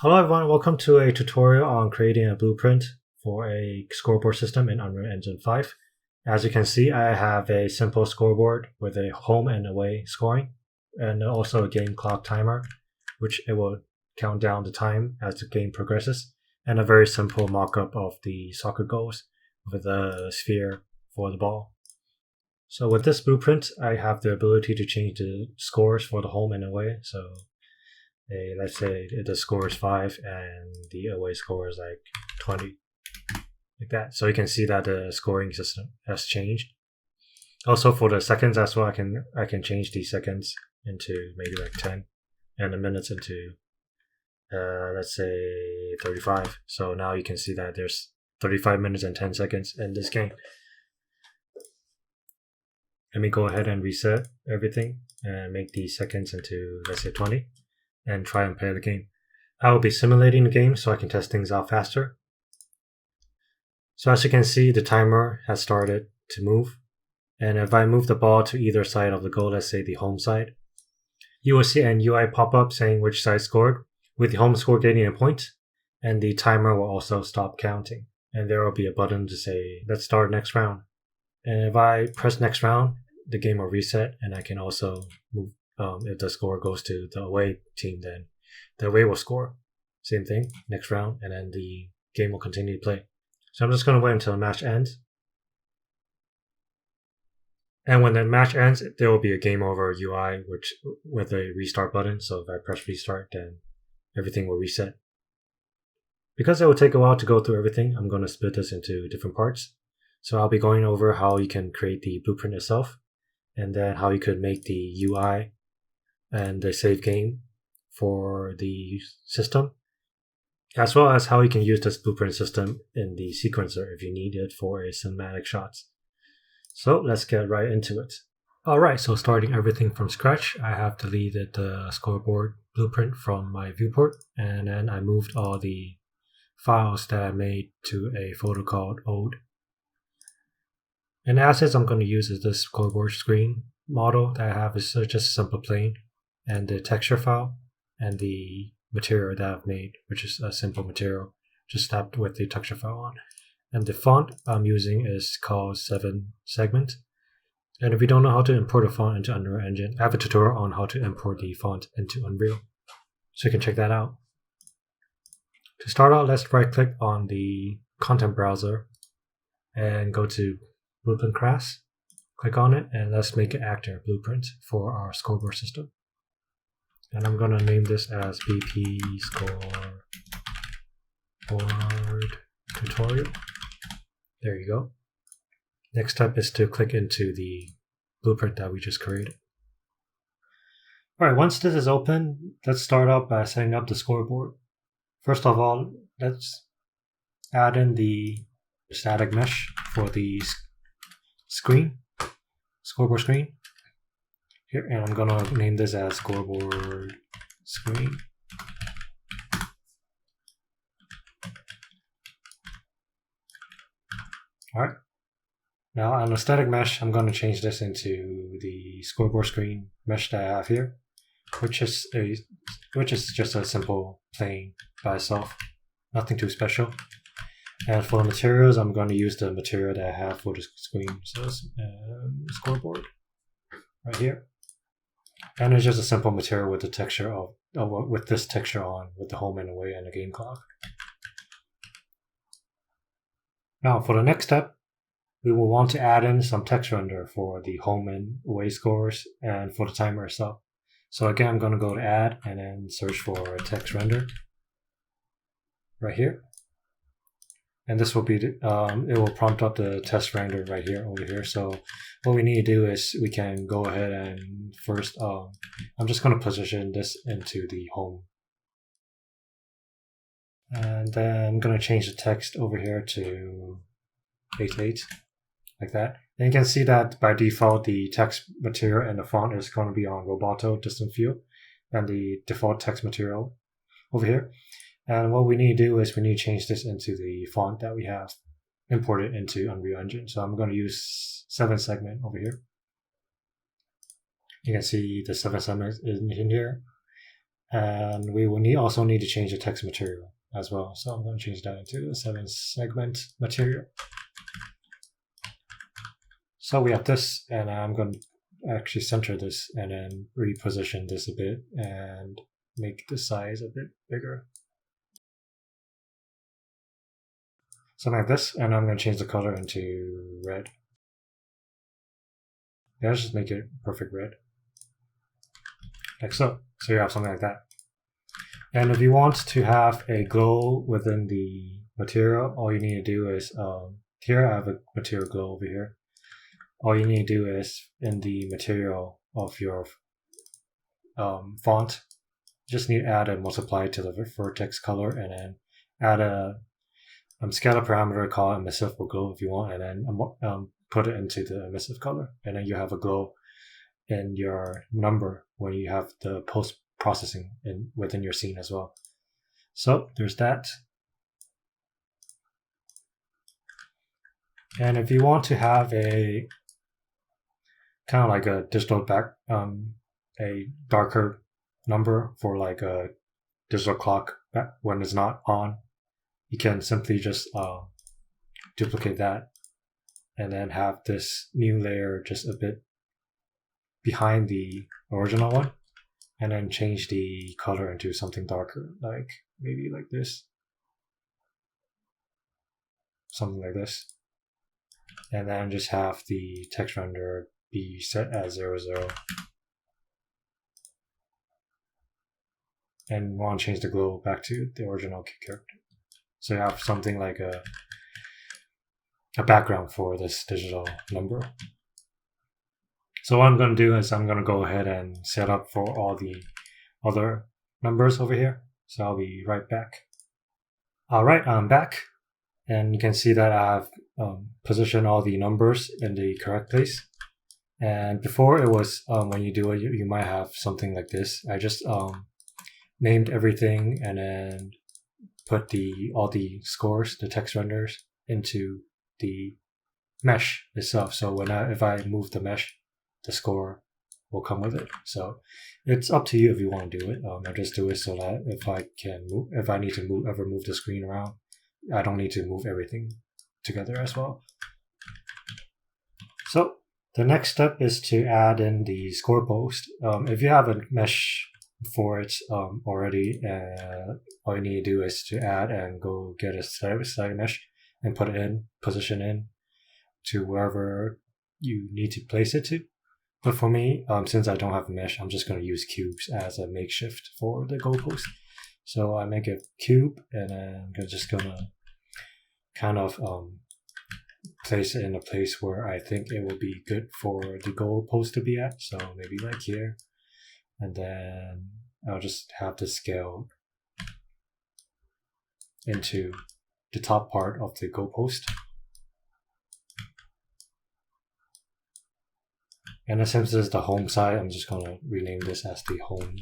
Hello everyone, welcome to a tutorial on creating a blueprint for a scoreboard system in Unreal Engine 5. As you can see, I have a simple scoreboard with a home and away scoring, and also a game clock timer, which it will count down the time as the game progresses, and a very simple mock-up of the soccer goals with a sphere for the ball. So with this blueprint, I have the ability to change the scores for the home and away. So let's say the score is 5 and the away score is like 20, like that. So you can see that the scoring system has changed. Also for the seconds as well, I can change the seconds into maybe like 10 and the minutes into let's say 35. So now you can see that there's 35 minutes and 10 seconds in this game. Let me go ahead and reset everything and make the seconds into, let's say, 20 and try and play the game. I will be simulating the game so I can test things out faster. So as you can see, the timer has started to move. And if I move the ball to either side of the goal, let's say the home side, you will see an UI pop up saying which side scored, with the home score getting a point, and the timer will also stop counting. And there will be a button to say, let's start next round. And if I press next round, the game will reset, and I can also move. If the score goes to the away team, then the away will score. Same thing, next round, and then the game will continue to play. So I'm just going to wait until the match ends. And when the match ends, there will be a game over UI with a restart button. So if I press restart, then everything will reset. Because it will take a while to go through everything, I'm going to split this into different parts. So I'll be going over how you can create the blueprint itself, and then how you could make the UI and the save game for the system, as well as how you can use this blueprint system in the sequencer if you need it for a cinematic shots. So let's get right into it. Alright, so starting everything from scratch, I have deleted the scoreboard blueprint from my viewport, and then I moved all the files that I made to a folder called old. And the assets I'm going to use is this scoreboard screen model that I have is just a simple plane, and the texture file, and the material that I've made, which is a simple material, just slapped with the texture file on. And the font I'm using is called 7 segment. And if you don't know how to import a font into Unreal Engine, I have a tutorial on how to import the font into Unreal, so you can check that out. To start out, let's right click on the content browser and go to Blueprint class, click on it, and let's make an actor blueprint for our scoreboard system. And I'm going to name this as BP Scoreboard Tutorial. There you go. Next step is to click into the blueprint that we just created. Alright, once this is open, let's start out by setting up the scoreboard. First of all, let's add in the static mesh for the scoreboard screen. Here, and I'm gonna name this as scoreboard screen. Alright. Now on the static mesh, I'm gonna change this into the scoreboard screen mesh that I have here, which is just a simple plane by itself, nothing too special. And for the materials, I'm going to use the material that I have for the screen. So it's scoreboard right here. And it's just a simple material with the texture with this texture on, with the home and away and the game clock. Now for the next step, we will want to add in some text render for the home and away scores and for the timer itself. So again, I'm going to go to add and then search for text render right here. And this will be, it will prompt up the test render right here, over here. So what we need to do is we can go ahead and first, I'm just going to position this into the home. And then I'm going to change the text over here to 88, like that. And you can see that by default, the text material and the font is going to be on Roboto Distant Field, and the default text material over here. And what we need to do is we need to change this into the font that we have imported into Unreal Engine. So I'm going to use 7 segment over here. You can see the 7 segment is in here. And we will also need to change the text material as well. So I'm going to change that into a 7 segment material. So we have this, and I'm going to actually center this and then reposition this a bit and make the size a bit bigger. Something like this, and I'm going to change the color into red. Yeah, let's just make it perfect red. Like so. So you have something like that. And if you want to have a glow within the material, all you need to do is, here I have a material glow over here. All you need to do is, in the material of your font, just need to add a multiply to the vertex color, and then add a scalar parameter called emissive or glow if you want, and then put it into the emissive color, and then you have a glow in your number when you have the post-processing within your scene as well. So there's that. And if you want to have a kind of like a digital a darker number for like a digital clock when it's not on, you can simply just duplicate that and then have this new layer just a bit behind the original one, and then change the color into something darker, like maybe like this, something like this, and then just have the text render be set as 00, and want to change the glow back to the original character. So you have something like a background for this digital number. So what I'm going to do is I'm going to go ahead and set up for all the other numbers over here. So I'll be right back. All right, I'm back. And you can see that I've positioned all the numbers in the correct place. And before it was, when you do it, you might have something like this. I just named everything and then put all the scores, the text renders, into the mesh itself. So if I move the mesh, the score will come with it. So it's up to you if you want to do it. I just do it so that if I need to ever move the screen around, I don't need to move everything together as well. So the next step is to add in the score post. If you have a mesh for it already, all you need to do is to add and go get a static mesh and put it in, position in to wherever you need to place it to. But for me, since I don't have a mesh, I'm just going to use cubes as a makeshift for the goalpost. So I make a cube, and then I'm just going to kind of place it in a place where I think it will be good for the goalpost to be at. So maybe like here. And then I'll just have the scale into the top part of the goalpost. And since this is the home side, I'm just going to rename this as the home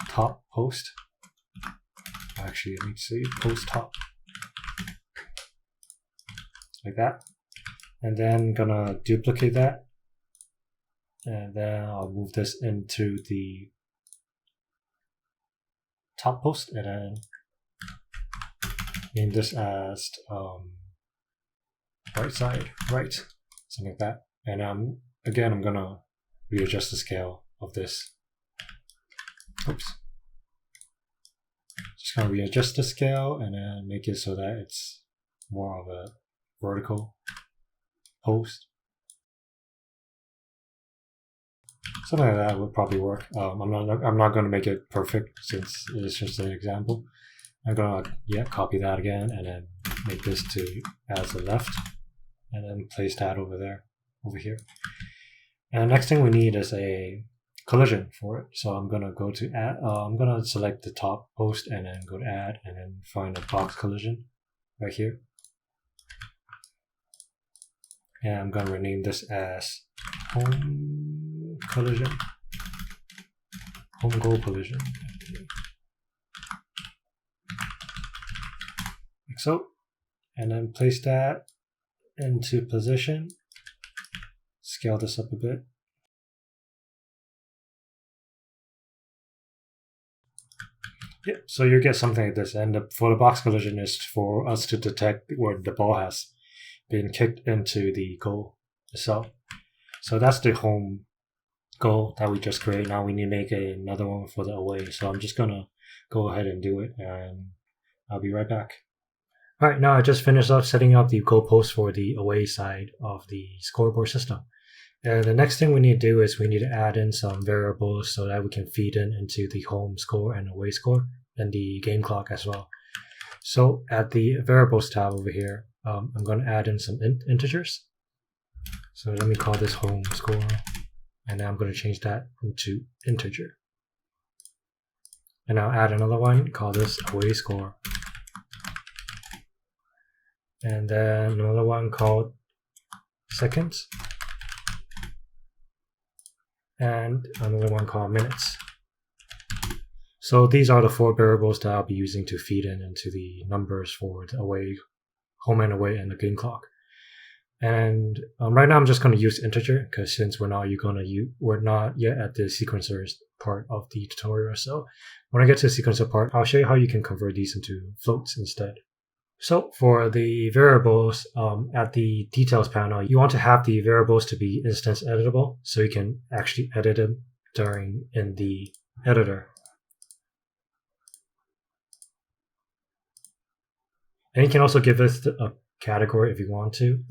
top post. Actually, let me say post top. Like that. And then gonna duplicate that. And then I'll move this into the top post and then name this as right side, right, something like that. And again, I'm gonna readjust the scale of this. Oops. Just gonna readjust the scale and then make it so that it's more of a vertical post. Something like that would probably work. I'm not going to make it perfect since it's just an example. I'm going to copy that again and then make this as a left, and then place that over here. And next thing we need is a collision for it. So I'm going to go to add. I'm going to select the top post and then go to add and then find a box collision right here. And I'm going to rename this as home collision, home goal collision, like so. And then place that into position, scale this up a bit. Yeah, so you get something like this, and for the box collision is for us to detect where the ball has been kicked into the goal itself. So that's the home goal that we just created. Now we need to make another one for the away. So I'm just gonna go ahead and do it, and I'll be right back. All right, now I just finished up setting up the goalpost for the away side of the scoreboard system. And the next thing we need to do is we need to add in some variables so that we can feed into the home score and away score and the game clock as well. So at the variables tab over here, I'm going to add in some integers. So let me call this home score, and now I'm going to change that into integer. And I'll add another one, call this away score. And then another one called seconds. And another one called minutes. So these are the 4 variables that I'll be using to feed into the numbers for the away, home and away, and the game clock. And right now I'm just going to use integer because since we're not yet at the sequencers part of the tutorial. So when I get to the sequencer part, I'll show you how you can convert these into floats instead. So for the variables at the details panel, you want to have the variables to be instance editable so you can actually edit them in the editor. And you can also give this a category if you want to.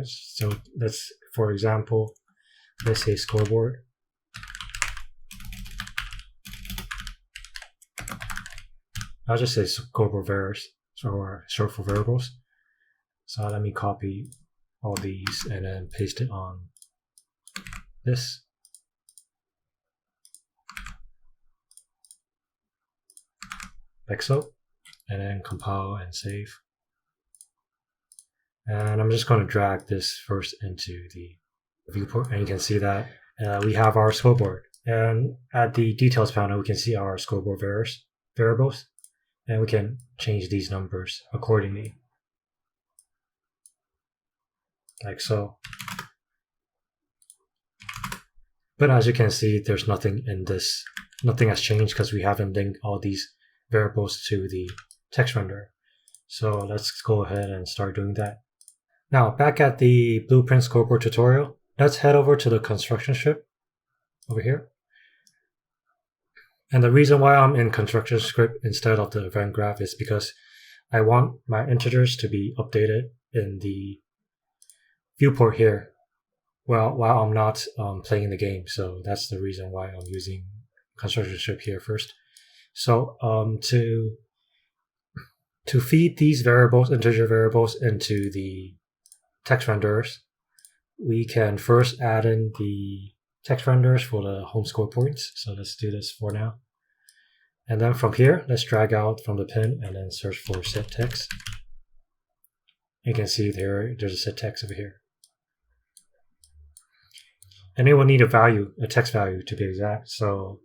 So let's, for example, let's say scoreboard. I'll just say scoreboard variables. Or short for variables. So let me copy all these and then paste it on this. Like so. And then compile and save. And I'm just going to drag this first into the viewport, and you can see that we have our scoreboard. And at the details panel, we can see our scoreboard variables. And we can change these numbers accordingly, like so. But as you can see, there's nothing in this, nothing has changed because we haven't linked all these variables to the text renderer. So let's go ahead and start doing that. Now back at the Blueprint Scoreboard tutorial, let's head over to the construction script over here. And the reason why I'm in construction script instead of the event graph is because I want my integers to be updated in the viewport here while I'm not playing the game. So that's the reason why I'm using construction script here first. So to feed these variables, integer variables, into the text renderers, we can first add in the text renderers for the home score points. So let's do this for now. And then from here, let's drag out from the pin and then search for set text. You can see there's a set text over here. And it will need a text value to be exact. So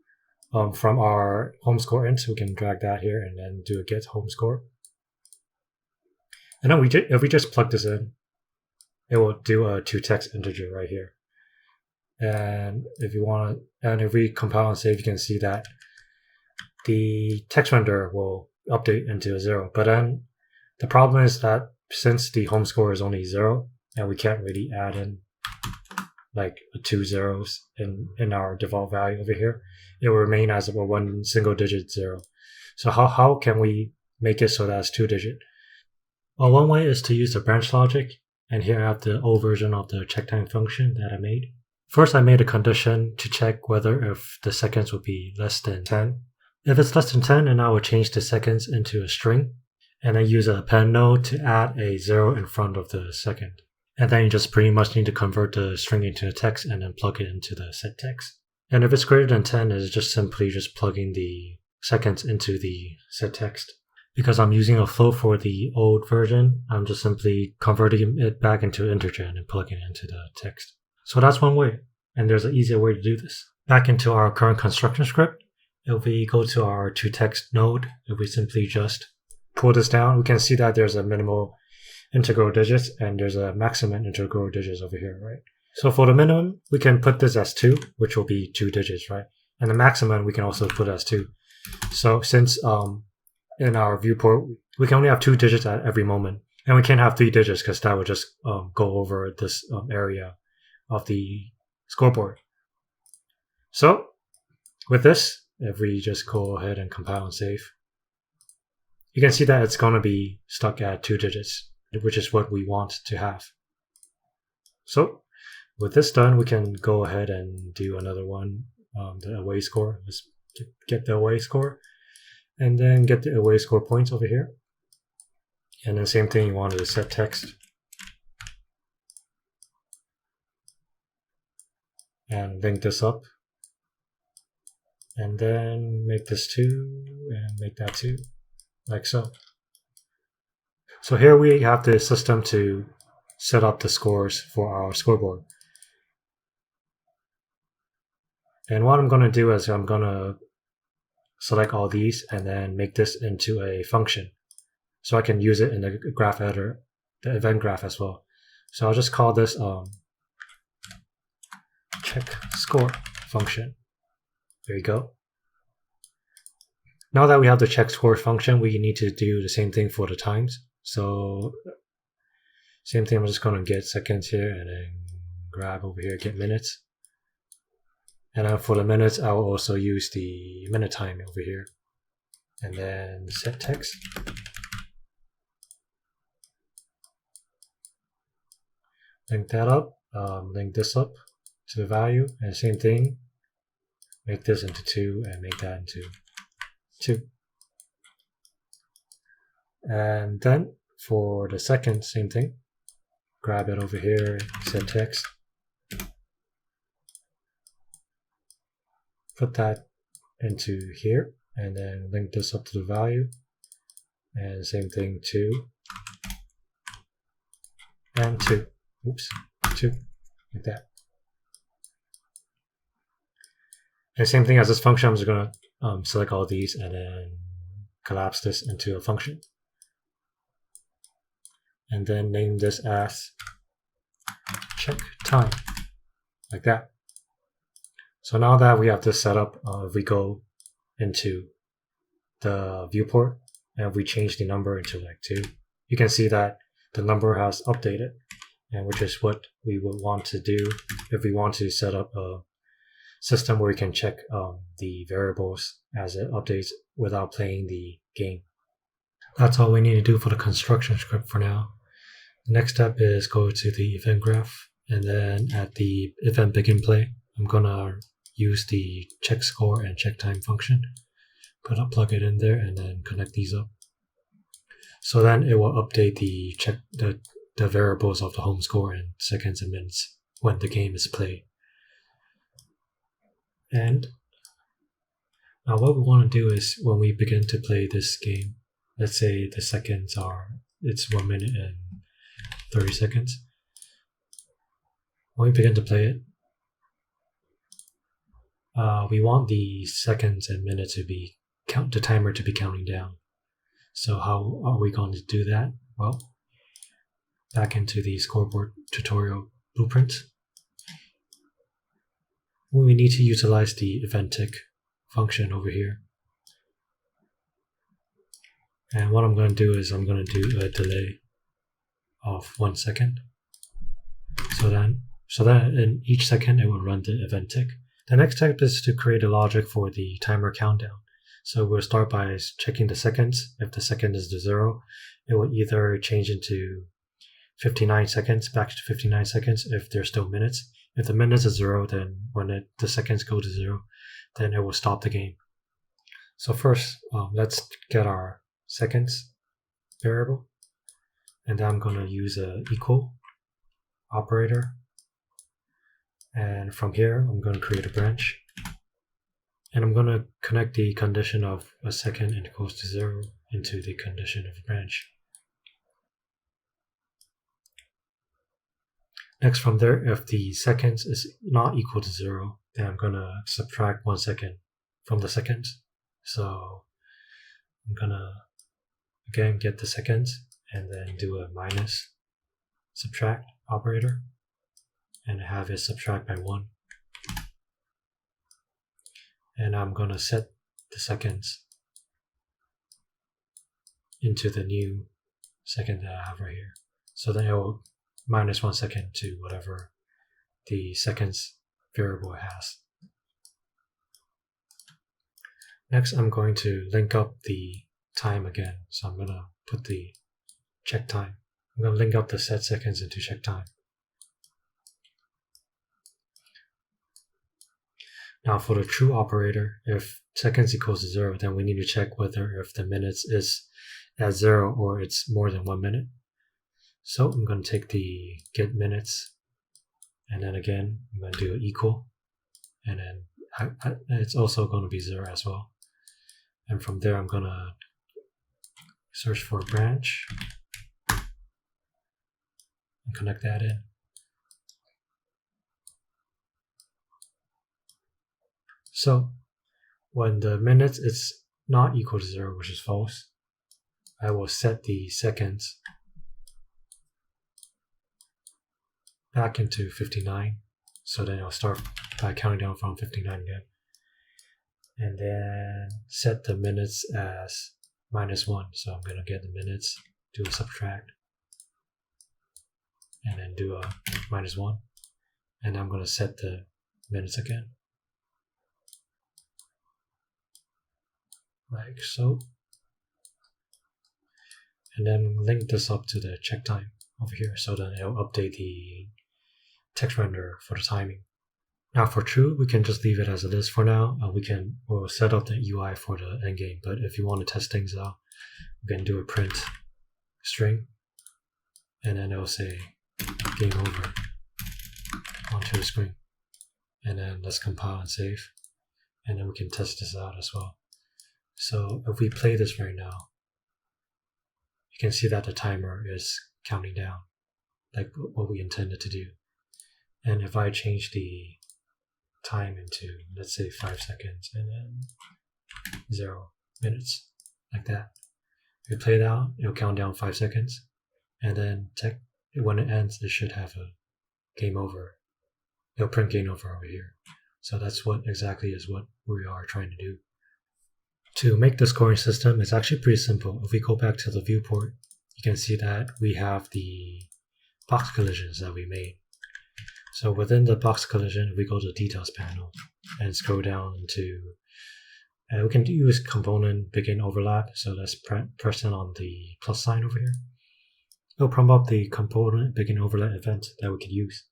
from our home score int, we can drag that here and then do a get home score. And then if we just plug this in, it will do a toText integer right here. And if we compile and save, you can see that the text renderer will update into a 0. But then the problem is that since the home score is only 0, and we can't really add in like 2 zeros in our default value over here, it will remain as a one single digit 0. So how can we make it so that it's 2-digit? Well, one way is to use the branch logic. And here I have the old version of the checktime function that I made. First, I made a condition to check whether if the seconds would be less than 10. If it's less than 10, then I will change the seconds into a string, and then use a append node to add a 0 in front of the second. And then you just pretty much need to convert the string into a text and then plug it into the set text. And if it's greater than 10, it's just simply just plugging the seconds into the set text. Because I'm using a float for the old version, I'm just simply converting it back into integer and then plugging it into the text. So that's one way, and there's an easier way to do this. Back into our current construction script, if we go to our toText node, if we simply just pull this down, we can see that there's a minimal integral digits and there's a maximum integral digits over here, right? So for the minimum, we can put this as 2, which will be 2 digits, right? And the maximum we can also put as 2. So since in our viewport we can only have 2 digits at every moment, and we can't have 3 digits because that would just go over this area of the scoreboard. So with this, if we just go ahead and compile and save, you can see that it's going to be stuck at 2 digits, which is what we want to have. So with this done, we can go ahead and do another one, the away score. Let's get the away score, and then get the away score points over here. And then same thing, you wanted to set text. And link this up. And then make this 2 and make that 2, like so. So here we have the system to set up the scores for our scoreboard. And what I'm going to do is I'm going to select all these and then make this into a function, so I can use it in the graph editor, the event graph as well. So I'll just call this check score function. There you go. Now that we have the check score function, we need to do the same thing for the times. So same thing, I'm just going to get seconds here and then grab over here, get minutes. And then for the minutes, I will also use the minute time over here. And then set text. Link that up, link this up to the value, and same thing, make this into 2 and make that into 2. And then for the second, same thing, grab it over here, set text, put that into here, and then link this up to the value, and same thing, 2 and 2. Oops, 2, like that. And same thing as this function, I'm just going to select all these and then collapse this into a function. And then name this as check time, like that. So now that we have this set up, if we go into the viewport and we change the number into like 2, you can see that the number has updated, and which is what we would want to do if we want to set up a system where we can check the variables as it updates without playing the game. That's all we need to do for the construction script for now. The next step is go to the event graph, and then at the event begin play, I'm gonna use the check score and check time function, plug it in there, and then connect these up. So then it will update the variables of the home score in seconds and minutes when the game is played. And now what we want to do is when we begin to play this game, let's say the seconds it's 1 minute and 30 seconds. When we begin to play it, we want the seconds and minutes to be the timer to be counting down. So how are we going to do that? Well, back into the scoreboard tutorial blueprint, we need to utilize the event tick function over here. And what I'm going to do is I'm going to do a delay of 1 second. So that in each second it will run the event tick. The next step is to create a logic for the timer countdown. So we'll start by checking the seconds. If the second is to 0, it will either change into 59 seconds, back to 59 seconds if there's still minutes. If the minutes is 0, then when the seconds go to 0, then it will stop the game. So first, let's get our seconds variable. And then I'm going to use a equal operator. And from here, I'm going to create a branch. And I'm going to connect the condition of a second and equals to 0 into the condition of a branch. Next, from there, if the seconds is not equal to 0, then I'm going to subtract 1 second from the seconds. So I'm going to, again, get the seconds and then do a minus subtract operator and have it subtract by 1. And I'm going to set the seconds into the new second that I have right here. So then it will minus 1 second to whatever the seconds variable has. Next, I'm going to link up the time again. So I'm going to put the check time. I'm going to link up the set seconds into check time. Now for the true operator, if seconds equals to 0, then we need to check whether if the minutes is at 0 or it's more than 1 minute. So I'm going to take the get minutes, and then again, I'm going to do equal, and then it's also going to be 0 as well. And from there, I'm going to search for a branch and connect that in. So when the minutes is not equal to 0, which is false, I will set the seconds back into 59. So then I'll start by counting down from 59 again. And then set the minutes as -1. So I'm going to get the minutes, do a subtract, and then do a -1. And I'm going to set the minutes again. Like so. And then link this up to the check time over here, so then it'll update the text renderer for the timing. Now for true, we can just leave it as it is for now. We'll set up the UI for the endgame, but if you want to test things out, we can do a print string, and then it'll say game over onto the screen. And then let's compile and save, and then we can test this out as well. So if we play this right now, you can see that the timer is counting down, like what we intended to do. And if I change the time into, let's say, 5 seconds, and then 0 minutes, like that. If you play it out, it'll count down 5 seconds, and then when it ends, it should have a game over. It'll print game over here. So that's exactly what we are trying to do. To make the scoring system, it's actually pretty simple. If we go back to the viewport, you can see that we have the box collisions that we made. So within the box collision, if we go to the details panel and scroll down into, we can use component begin overlap. So let's press in on the plus sign over here. It'll prompt up the component begin overlap event that we can use.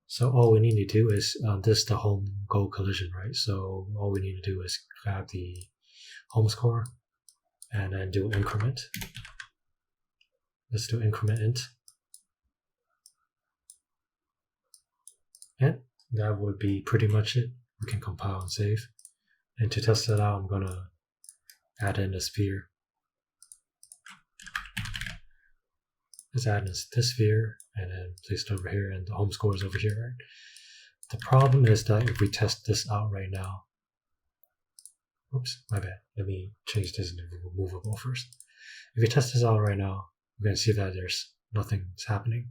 So all we need to do is, this is the home goal collision, right? So all we need to do is grab the home score and then do increment. Let's do increment int. And that would be pretty much it. We can compile and save. And to test that out, I'm going to add in a sphere. Let's add in this sphere and then place it over here, and the home score is over here, right? The problem is that if we test this out right now, oops, my bad. Let me change this into movable first. If we test this out right now, we're going to see that there's nothing happening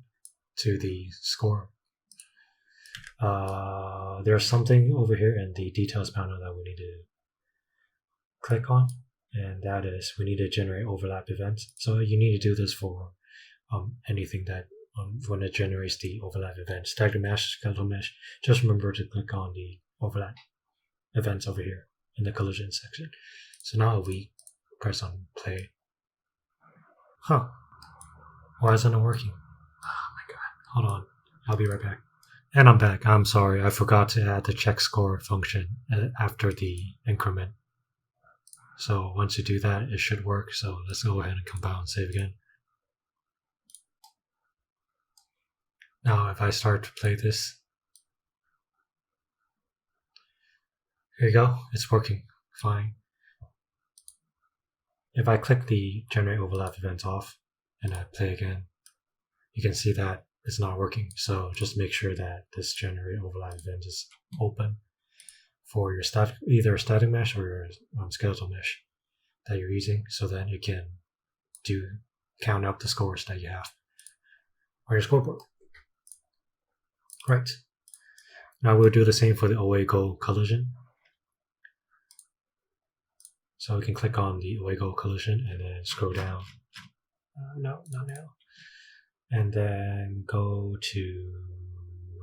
to the score. There's something over here in the details panel that we need to click on, and that is we need to generate overlap events. So you need to do this for anything that when it generates the overlap event, staggered mesh, skeletal mesh. Just remember to click on the overlap events over here in the collision section. So now if we press on play, why isn't it working? Oh my god, hold on, I'll be right back. And I'm back. I'm sorry, I forgot to add the check score function after the increment. So once you do that, it should work. So let's go ahead and compile and save again. Now if I start to play this, here you go, it's working fine. If I click the generate overlap event off and I play again, you can see that it's not working. So just make sure that this generate overlap event is open for your either static mesh or your skeletal mesh that you're using, so that it can count up the scores that you have on your scoreboard. Right. Now we'll do the same for the OA goal collision. So we can click on the away goal collision and then scroll down. No, not now. And then go to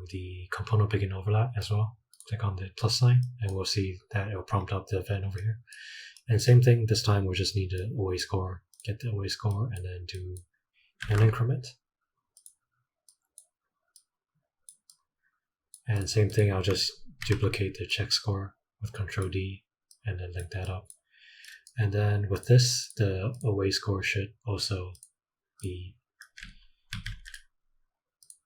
the component begin overlap as well. Click on the plus sign and we'll see that it will prompt up the event over here. And same thing, this time we'll just need the away score, get the away score, and then do an increment. And same thing, I'll just duplicate the check score with Control D and then link that up. And then with this, the away score should also be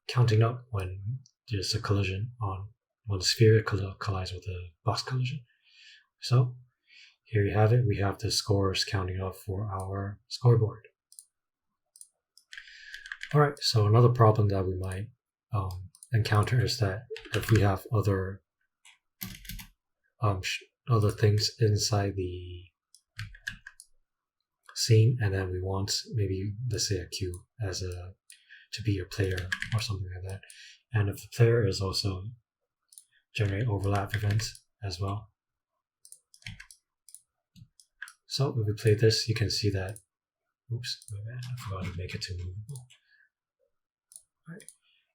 counting up when there's a collision on, when the sphere collides with the box collision. So here you have it. We have the scores counting up for our scoreboard. All right, so another problem that we might encounter is that if we have other things inside the scene, and then we want maybe, let's say, a queue as to be a player or something like that, and if the player is also generate overlap events as well. So if we play this, you can see that, oops, I forgot to make it too movable. All right.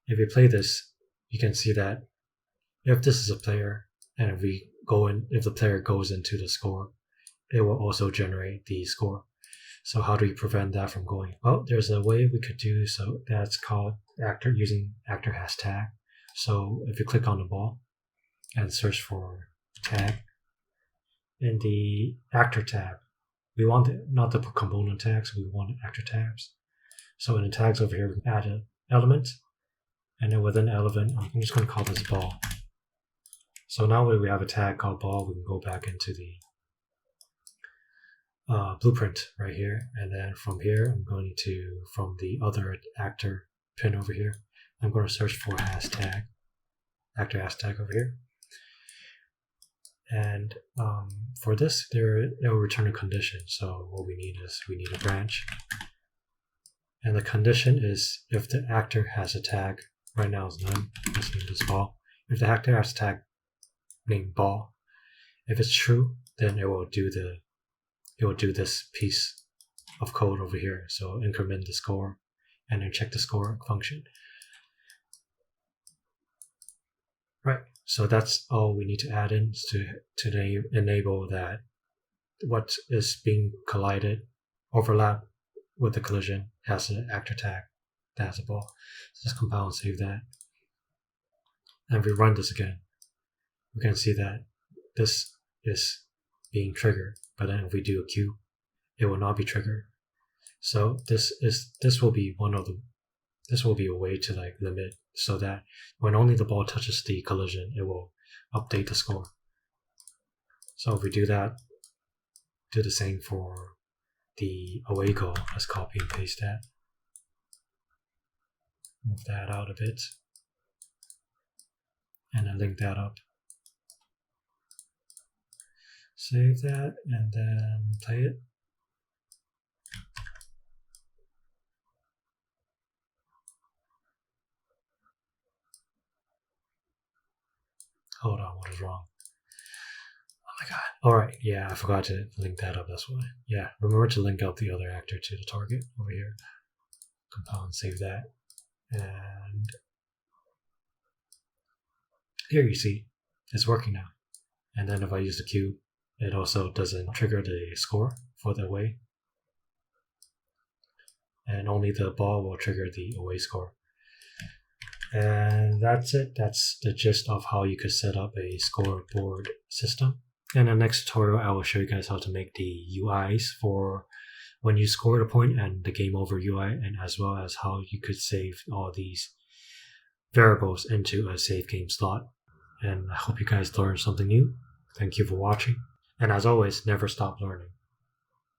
If we play this, you can see that if this is a player, and if we go in, if the player goes into the score, it will also generate the score. So how do we prevent that from going? Well, there's a way we could do so. That's called using actor hashtag. So if you click on the ball and search for tag, in the actor tab, we want not the component tags, we want actor tabs. So in the tags over here, we can add an element, and then within element, I'm just going to call this ball. So now when we have a tag called ball, we can go back into the blueprint right here, and then from here, I'm going to, from the other actor pin over here, I'm going to search for hashtag, actor hashtag over here. And for this, it will return a condition. So what we need is we need a branch. And the condition is if the actor has a tag, right now it's none, let's name this ball. If the actor has a tag named ball, if it's true, then it will do this piece of code over here. So increment the score and then check the score function. Right, so that's all we need to add in to enable that what is being collided, overlap with the collision has an actor tag that has a ball. So let's compile and save that. And if we run this again, we can see that this is being triggered, but then if we do a queue, it will not be triggered. So this will be a way to like limit so that when only the ball touches the collision, it will update the score. So if we do that, do the same for the away goal. Let's copy and paste that. Move that out a bit. And then link that up. Save that and then play it. Hold on, what is wrong? Oh my god. Alright, yeah, I forgot to link that up, that's why. Yeah, remember to link up the other actor to the target over here. Compile and save that. And here you see, it's working now. And then if I use the cube, it also doesn't trigger the score for the away. And only the ball will trigger the away score. And that's it. That's the gist of how you could set up a scoreboard system. In the next tutorial, I will show you guys how to make the UIs for when you score the point and the game over UI, and as well as how you could save all these variables into a save game slot. And I hope you guys learned something new. Thank you for watching. And as always, never stop learning.